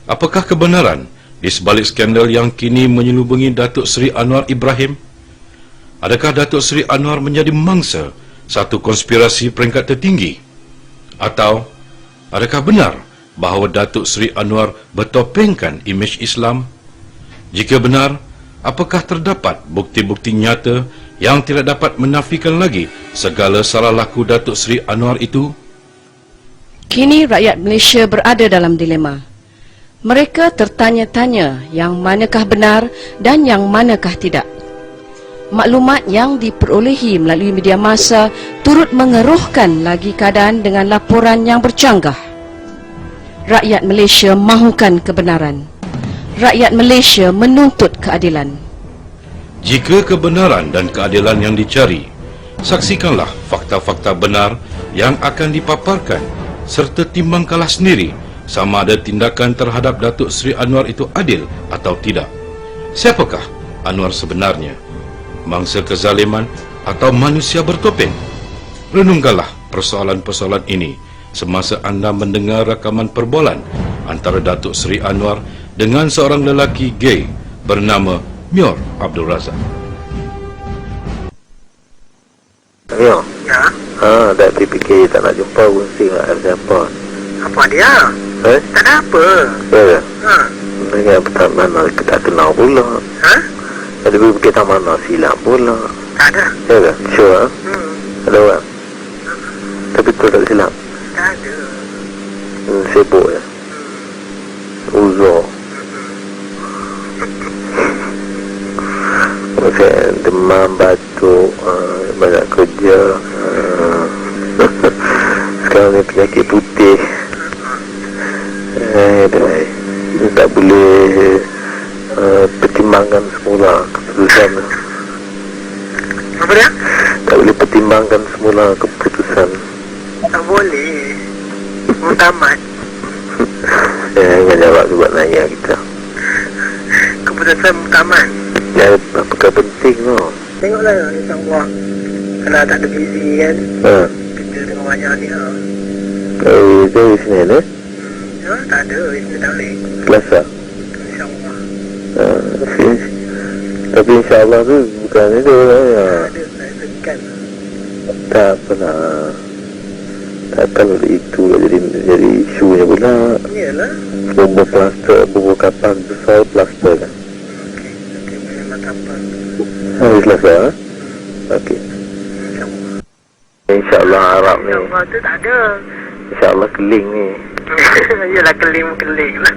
Apakah kebenaran di sebalik skandal yang kini menyelubungi Datuk Seri Anwar Ibrahim? Adakah Datuk Seri Anwar menjadi mangsa satu konspirasi peringkat tertinggi? Atau adakah benar bahawa Datuk Seri Anwar bertopengkan imej Islam? Jika benar, apakah terdapat bukti-bukti nyata yang tidak dapat menafikan lagi segala salah laku Datuk Seri Anwar itu? Kini rakyat Malaysia berada dalam dilema. Mereka tertanya-tanya yang manakah benar dan yang manakah tidak. Maklumat yang diperolehi melalui media massa turut mengeruhkan lagi keadaan dengan laporan yang bercanggah. Rakyat Malaysia mahukan kebenaran. Rakyat Malaysia menuntut keadilan. Jika kebenaran dan keadilan yang dicari, saksikanlah fakta-fakta benar yang akan dipaparkan serta timbangkanlah sendiri sama ada tindakan terhadap Datuk Seri Anwar itu adil atau tidak. Siapakah Anwar sebenarnya? Mangsa kezaliman atau manusia bertopeng? Renungkanlah persoalan-persoalan ini semasa anda mendengar rakaman perbualan antara Datuk Seri Anwar dengan seorang lelaki gay bernama Myor Abdul Razak. Ya. Ya, Dah fikir tak nak jumpa Wunsi dengan siapa. apa dia? Tak ada apa. Ya. Ha? Dengan pertama kita tak kenal pula. Ha? Ada kita mana silap pula. Tak ada. Ya ke? Sure. Ada orang. Tapi tu tak silap. Tak ada. Sibuk ya. Uzur. Saya demam, batuk, banyak kerja. Sekarang ni penyakit putih. Dia tak boleh pertimbangkan semula keputusan. Apa dia? Tak boleh pertimbangkan semula keputusan. Tak boleh. Mutamat. Jangan jawab sebab nanya kita. Keputusan mutamat. Ya, apakah penting tu? Tengoklah, insyaAllah. Kalau tak ada busy kan, kita tengok banyak ni. Itu sini ni? Ya, tak ada. Ini tak boleh. Selasa? InsyaAllah. Tapi insyaAllah tu bukan itu lah ya. Ada, saya tekan. Tak pernah. Tak kalau itu jadi isunya pula. Yalah. Bubur plaster, bubur kapal besar plaster kan. Okey, boleh matapan. Hari Selasa? Okey. InsyaAllah. InsyaAllah Arab ni. InsyaAllah tu tak ada. InsyaAllah keling ni. Yalah, keling lah.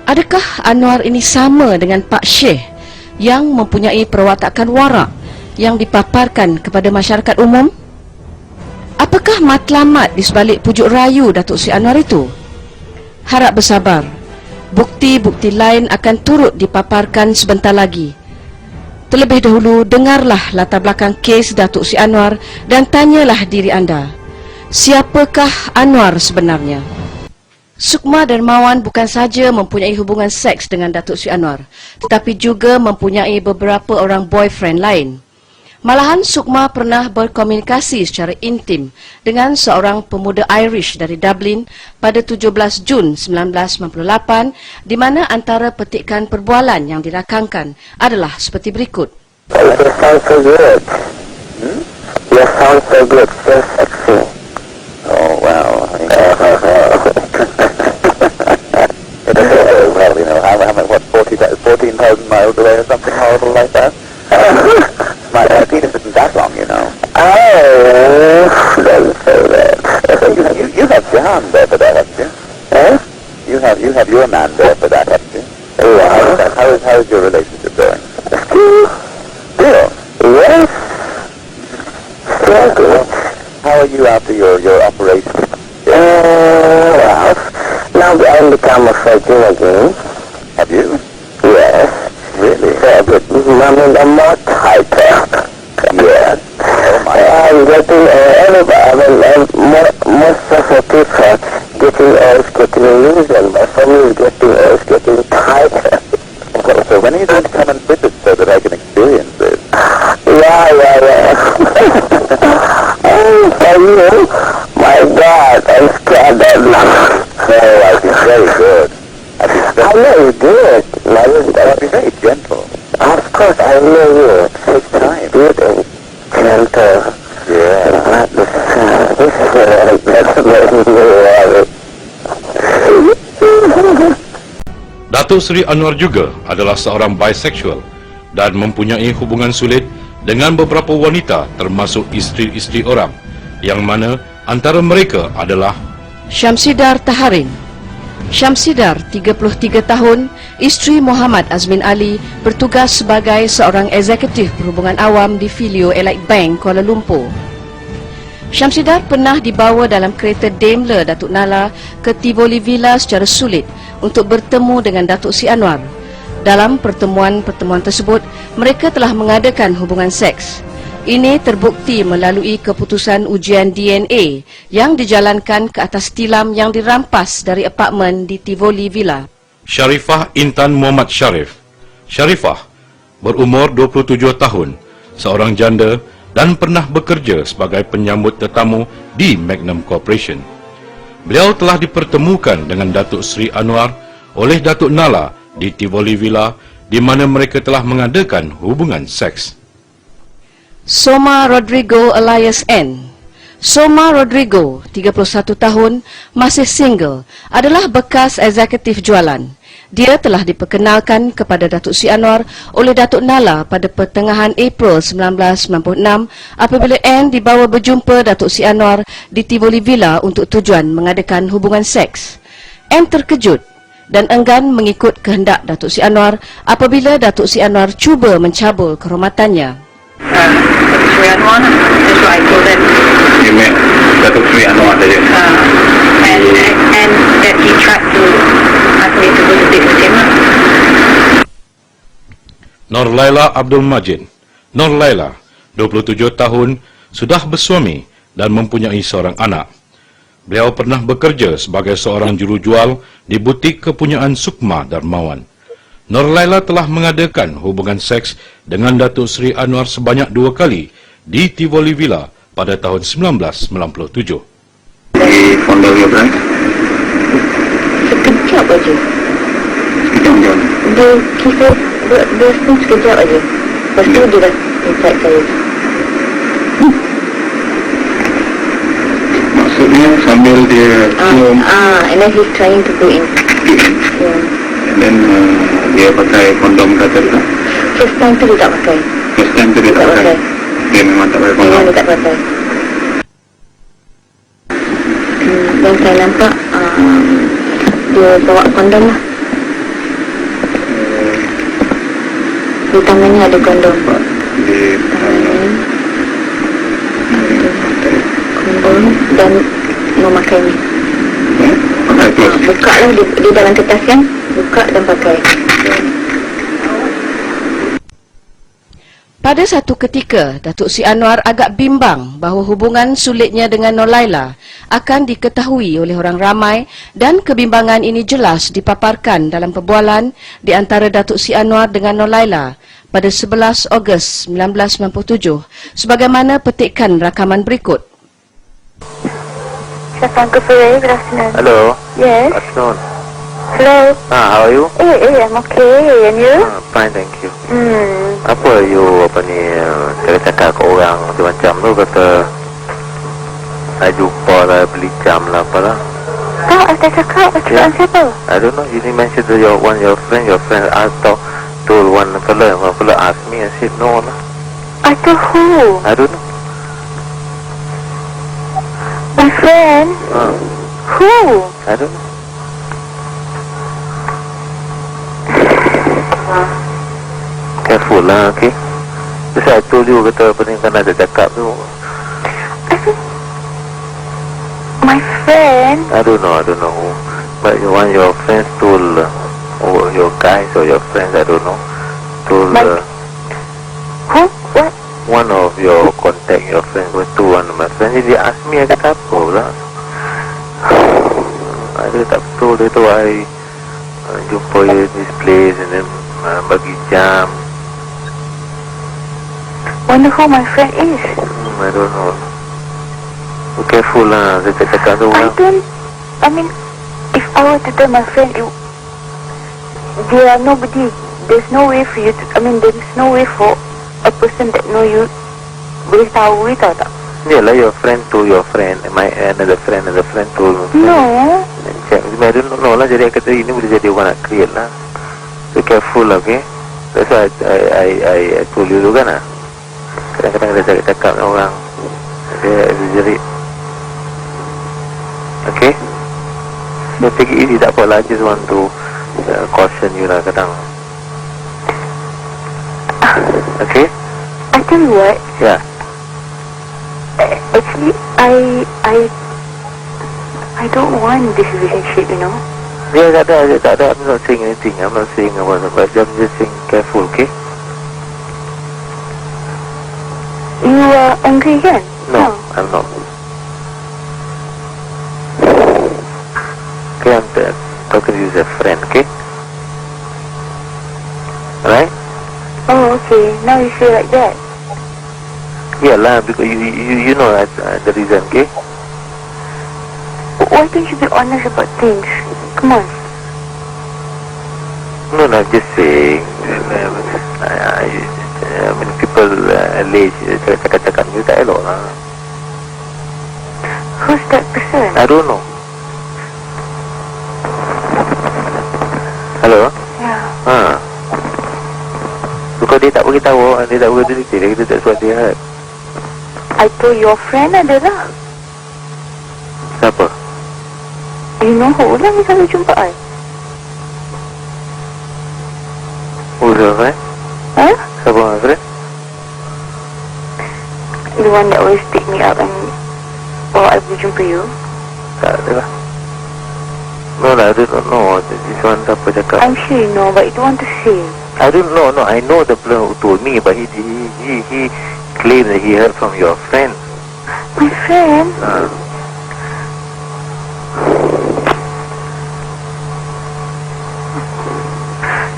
Adakah Anwar ini sama dengan Pak Syekh yang mempunyai perwatakan warak yang dipaparkan kepada masyarakat umum? Apakah matlamat di sebalik pujuk rayu Datuk Seri Anwar itu? Harap bersabar. Bukti-bukti lain akan turut dipaparkan sebentar lagi. Terlebih dahulu, dengarlah latar belakang kes Datuk Seri Anwar dan tanyalah diri anda. Siapakah Anwar sebenarnya? Sukma Dermawan bukan saja mempunyai hubungan seks dengan Datuk Seri Anwar, tetapi juga mempunyai beberapa orang boyfriend lain. Malahan Sukma pernah berkomunikasi secara intim dengan seorang pemuda Irish dari Dublin pada 17 Jun 1998, di mana antara petikan perbualan yang dirakamkan adalah seperti berikut. You sound so good. You sound so good, so sexy. Oh, wow. Well, you know, how what, 14,000 miles away or something horrible like that? My penis isn't that long, you know. Oh, don't say that. You have Jahan there for that, haven't you? Huh? You have your man there for that, haven't you? Yeah. How is your relationship going? Still? Yes. Still good. How are you after your operation? Well, now I'm become a surgeon again. Have you? Yes. Really? But I'm more tighter. Yes. Oh my. I'm getting most of the people getting looser. My family is getting tighter. So when are you going to come and visit so that I can experience this? Yeah, yeah, yeah. Oh, for you? My God, I'm scared that now. No, I'll be very good. I know you did. I'll be very gentle. Of course, I know you. Take time. Good and gentle. Yeah. Not the this is that's making me worry. Datuk Seri Anwar juga adalah seorang bisexual dan mempunyai hubungan sulit dengan beberapa wanita termasuk isteri-isteri orang, yang mana antara mereka adalah Syamsidar Taharin. Syamsidar, 33 tahun, isteri Muhammad Azmin Ali, bertugas sebagai seorang eksekutif perhubungan awam di Filio Elite Bank, Kuala Lumpur. Syamsidar pernah dibawa dalam kereta Daimler Datuk Nala ke Tivoli Villa secara sulit untuk bertemu dengan Datuk Seri Anwar. Dalam pertemuan-pertemuan tersebut, mereka telah mengadakan hubungan seks. Ini terbukti melalui keputusan ujian DNA yang dijalankan ke atas tilam yang dirampas dari apartmen di Tivoli Villa. Sharifah Intan Muhammad Sharif. Sharifah berumur 27 tahun, seorang janda dan pernah bekerja sebagai penyambut tetamu di Magnum Corporation. Beliau telah dipertemukan dengan Datuk Seri Anwar oleh Datuk Nala di Tivoli Villa, di mana mereka telah mengadakan hubungan seks. Soma Rodrigo Elias N. Soma Rodrigo, 31 tahun, masih single, adalah bekas eksekutif jualan. Dia telah diperkenalkan kepada Datuk Seri Anwar oleh Datuk Nala pada pertengahan April 1996 apabila N dibawa berjumpa Datuk Seri Anwar di Tivoli Villa untuk tujuan mengadakan hubungan seks. N terkejut dan enggan mengikut kehendak Datuk Seri Anwar apabila Datuk Seri Anwar cuba mencabul kehormatannya. Datuk Seri Anwar, that's what I told them. You met Datuk Seri Anwar saja? And that he tried to ask me to go to date with him. Nur Laila Abdul Majid. Nur Laila, 27 tahun, sudah bersuami dan mempunyai seorang anak. Beliau pernah bekerja sebagai seorang jurujual di butik kepunyaan Sukma Darmawan. Nur Laila telah mengadakan hubungan seks dengan Datuk Seri Anwar sebanyak 2 kali di Tivoli Villa pada tahun 1997. Di Fondol juga kan? Sekejap aja. Sekejap je. Dia pun sekejap aja. Lepas tu dia dah insight saya. Maksudnya sambil dia cium, And then he's trying to go in. Yeah. and then dia pakai kondom kata tu. First time tu dia tak pakai. First time tu dia tak pakai. Dia memang tak pakai kondom. Memang dia tak pakai. Yang saya nampak dia bawa kondom lah. Di tangannya ada kondom. Di Kondom dan memakainya. pakai terus. Buka lah di dalam kertas kan. Buka dan pakai. Pada satu ketika, Datuk Seri Anwar agak bimbang bahawa hubungan sulitnya dengan Nur Laila akan diketahui oleh orang ramai dan kebimbangan ini jelas dipaparkan dalam perbualan di antara Datuk Seri Anwar dengan Nur Laila pada 11 Ogos 1997 sebagaimana petikan rakaman berikut. Uncle Ferry, good afternoon. Hello. Yes. Afternoon. Hello. How are you? I'm okay. And you? Fine, thank you. Apa cakap ke orang macam tu kata saya jumpa lah, beli jam lah apalah. Kau ada cakap dengan siapa? I don't know, you mentioned that your friend asked told one fella asked me, I said no lah. I told who? I don't know. My friend? Who? I don't know. Careful lah, okay? Because I told you kata apa ni kan ada cakap tu. My friend? I don't know who. But one of your friends told, or your guys or your friends, I don't know, told Who? What? one of your contact, your friends went to one of my friends. Dia ask me, I kata apa lah. Ada tak betul dia tu, I jumpa you this place and then bagi jam. Wonder who my friend is. I don't know. Be careful lah. Saya cakap tu orang. I mean, if I were to tell my friend, there are nobody. There's no way for you to, there's no way for a person that know you boleh tahu itu tak? Yalah, your friend to your friend. My another friend to. No. I don't know lah. Jadi kata ini boleh jadi orang nak create lah. Be careful lah, okay? That's why I told you tu kan lah. Kadang-kadang dia cakap dengan orang. Dia exaggerate. Okay? So take it easy, tak apa lah. I just want to caution you lah kadang. Okay? I tell you what. Yeah. Actually, I don't want this relationship, you know. Yeah, tak ada. I'm not saying anything. I'm not saying about it, but I'm just saying careful, okay? You are angry kan? No, I'm not. Okay, I'm talking to you as a friend, okay? Alright? Oh, okay. Now you feel like that. Yeah lah, because you know that, the reason, okay? Why don't you be honest about things? Come on. No, I'm just saying. People allege cakap-cakap ni tak elok lah. Who's that person? I don't know. Hello? Yeah. Because dia tak beritahu, dia tak beritahu detail, dia kata that's what they heard. I told your friend adalah. Siapa? You know who lah yang selalu jumpa I? Who's your friend? Huh? Siapa my friend? The one that always pick me up and I pergi jumpa you. Tak ada lah. No lah, I don't know. This one siapa cakap. I'm sure you know, but you don't want to say. I don't know, no, I know the person who told me, but he claimed that he heard from your friend. My friend?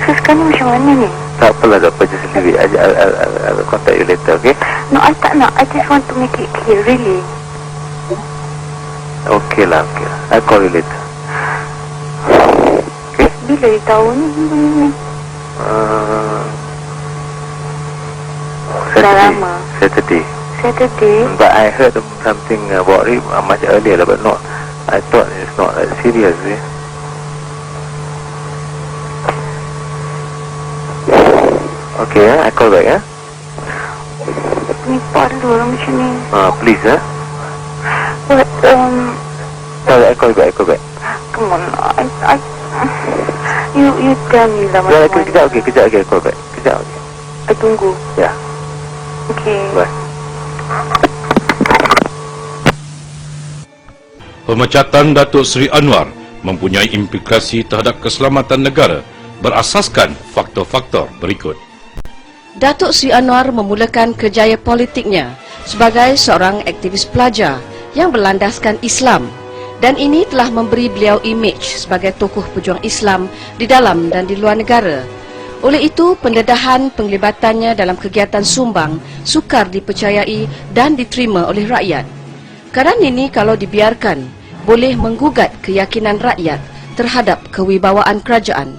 So sekarang macam mana ni? Tak apalah, tak apa, just leave it. I'll contact you later, okay? No, I tak nak. I just want to make it clear, really. Okay lah. I'll call you later. Okay? Bila dia tahu ni? Dah lama. Saturday. But I heard something about it much earlier, but not. I thought it's not that serious. Okay, I call back. Ni palu lah macam ni. Please, But I call back. come on, you tell me lah macam mana. Kejap, I call back. Kejap. I tunggu. Ya. Okay. Bye. Pemecatan Datuk Seri Anwar mempunyai implikasi terhadap keselamatan negara berasaskan faktor-faktor berikut. Datuk Seri Anwar memulakan kerjaya politiknya sebagai seorang aktivis pelajar yang berlandaskan Islam, dan ini telah memberi beliau imej sebagai tokoh pejuang Islam di dalam dan di luar negara. Oleh itu, pendedahan penglibatannya dalam kegiatan sumbang sukar dipercayai dan diterima oleh rakyat. Keadaan ini kalau dibiarkan boleh menggugat keyakinan rakyat terhadap kewibawaan kerajaan.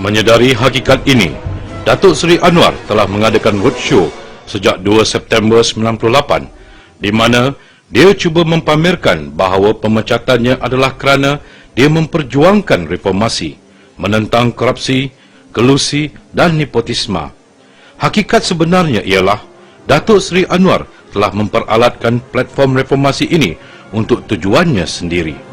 Menyedari hakikat ini, Datuk Seri Anwar telah mengadakan roadshow sejak 2 September 98 di mana dia cuba mempamerkan bahawa pemecatannya adalah kerana dia memperjuangkan reformasi, menentang korupsi, kelusi dan nepotisme. Hakikat sebenarnya ialah Datuk Seri Anwar telah memperalatkan platform reformasi ini untuk tujuannya sendiri.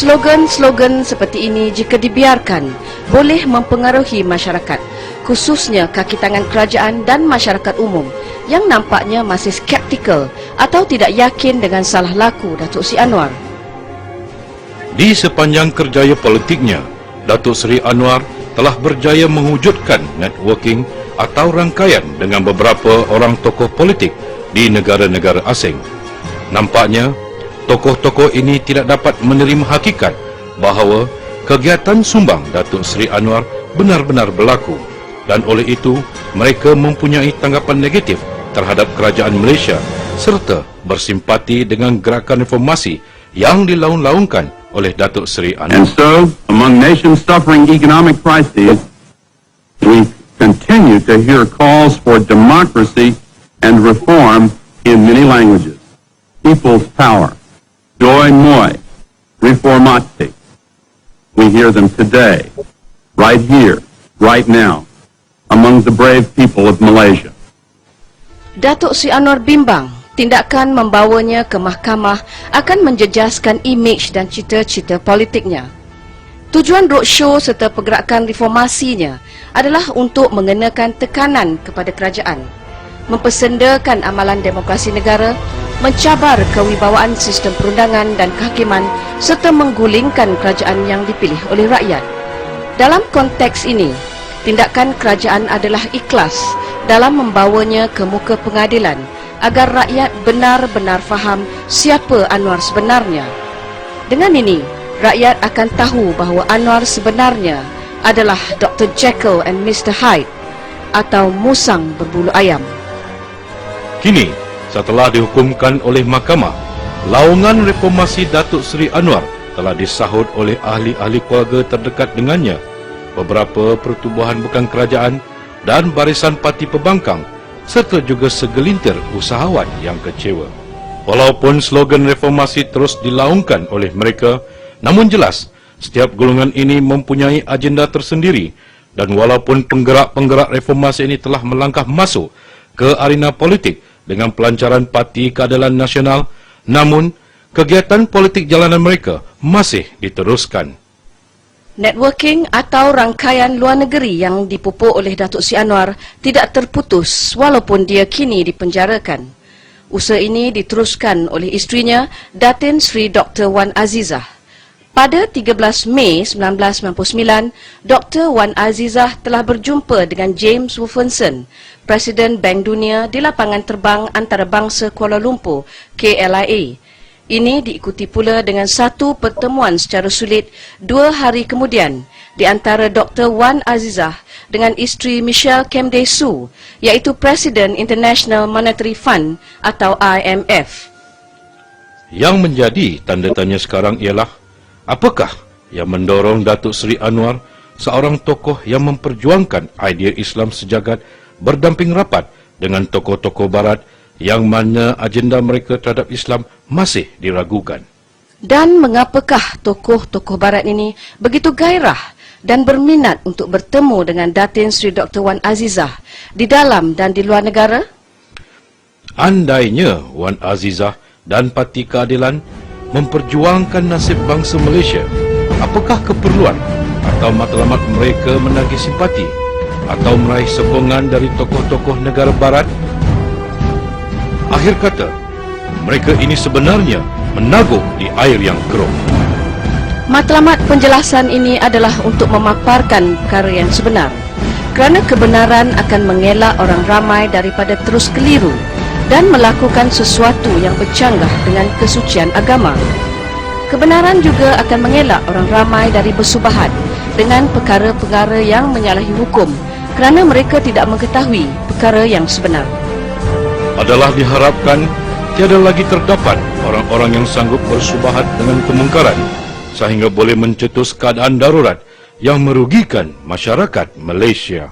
Slogan-slogan seperti ini jika dibiarkan boleh mempengaruhi masyarakat, khususnya kaki tangan kerajaan dan masyarakat umum yang nampaknya masih skeptikal atau tidak yakin dengan salah laku Datuk Seri Anwar. Di sepanjang kerjaya politiknya, Datuk Seri Anwar telah berjaya mewujudkan networking atau rangkaian dengan beberapa orang tokoh politik di negara-negara asing. Nampaknya, tokoh-tokoh ini tidak dapat menerima hakikat bahawa kegiatan sumbang Datuk Seri Anwar benar-benar berlaku, dan oleh itu mereka mempunyai tanggapan negatif terhadap kerajaan Malaysia serta bersimpati dengan gerakan reformasi yang dilaung-laungkan oleh Datuk Seri Anwar. And so, among nations suffering economic crises, we continue to hear calls for democracy and reform in many languages. People's power, Joy Moi, Reformati. We hear them today, right here, right now, among the brave people of Malaysia. Datuk Seri Anwar bimbang tindakan membawanya ke mahkamah akan menjejaskan imej dan cita-cita politiknya. Tujuan roadshow serta pergerakan reformasinya adalah untuk mengenakan tekanan kepada kerajaan, mempersendakan amalan demokrasi negara, mencabar kewibawaan sistem perundangan dan kehakiman serta menggulingkan kerajaan yang dipilih oleh rakyat. Dalam konteks ini, tindakan kerajaan adalah ikhlas dalam membawanya ke muka pengadilan agar rakyat benar-benar faham siapa Anwar sebenarnya. Dengan ini, rakyat akan tahu bahawa Anwar sebenarnya adalah Dr. Jekyll and Mr. Hyde atau musang berbulu ayam. Kini, setelah dihukumkan oleh mahkamah, laungan reformasi Datuk Seri Anwar telah disahut oleh ahli-ahli keluarga terdekat dengannya, beberapa pertubuhan bukan kerajaan dan barisan parti pembangkang, serta juga segelintir usahawan yang kecewa. Walaupun slogan reformasi terus dilaungkan oleh mereka, namun jelas setiap golongan ini mempunyai agenda tersendiri, dan walaupun penggerak-penggerak reformasi ini telah melangkah masuk ke arena politik dengan pelancaran Parti Keadilan Nasional, namun kegiatan politik jalanan mereka masih diteruskan. Networking atau rangkaian luar negeri yang dipupuk oleh Datuk Seri Anwar tidak terputus walaupun dia kini dipenjarakan. Usaha ini diteruskan oleh isterinya, Datin Sri Dr. Wan Azizah. Pada 13 Mei 1999, Dr. Wan Azizah telah berjumpa dengan James Wolfenson, Presiden Bank Dunia di lapangan terbang antarabangsa Kuala Lumpur, KLIA. Ini diikuti pula dengan satu pertemuan secara sulit 2 hari kemudian di antara Dr. Wan Azizah dengan isteri Michelle Kemdesu, iaitu Presiden International Monetary Fund atau IMF. Yang menjadi tanda tanya sekarang ialah, apakah yang mendorong Datuk Seri Anwar, seorang tokoh yang memperjuangkan idea Islam sejagat, berdamping rapat dengan tokoh-tokoh Barat yang mana agenda mereka terhadap Islam masih diragukan? Dan mengapakah tokoh-tokoh Barat ini begitu gairah dan berminat untuk bertemu dengan Datin Sri Dr. Wan Azizah di dalam dan di luar negara? Andainya Wan Azizah dan Parti Keadilan memperjuangkan nasib bangsa Malaysia, apakah keperluan atau matlamat mereka menagih simpati atau meraih sokongan dari tokoh-tokoh negara Barat? Akhir kata, mereka ini sebenarnya menaguk di air yang keruh. Matlamat penjelasan ini adalah untuk memaparkan perkara yang sebenar, kerana kebenaran akan mengelak orang ramai daripada terus keliru dan melakukan sesuatu yang bercanggah dengan kesucian agama. Kebenaran juga akan mengelak orang ramai dari bersubahat dengan perkara-perkara yang menyalahi hukum, kerana mereka tidak mengetahui perkara yang sebenar. Adalah diharapkan tiada lagi terdapat orang-orang yang sanggup bersubahat dengan kemungkaran sehingga boleh mencetus keadaan darurat yang merugikan masyarakat Malaysia.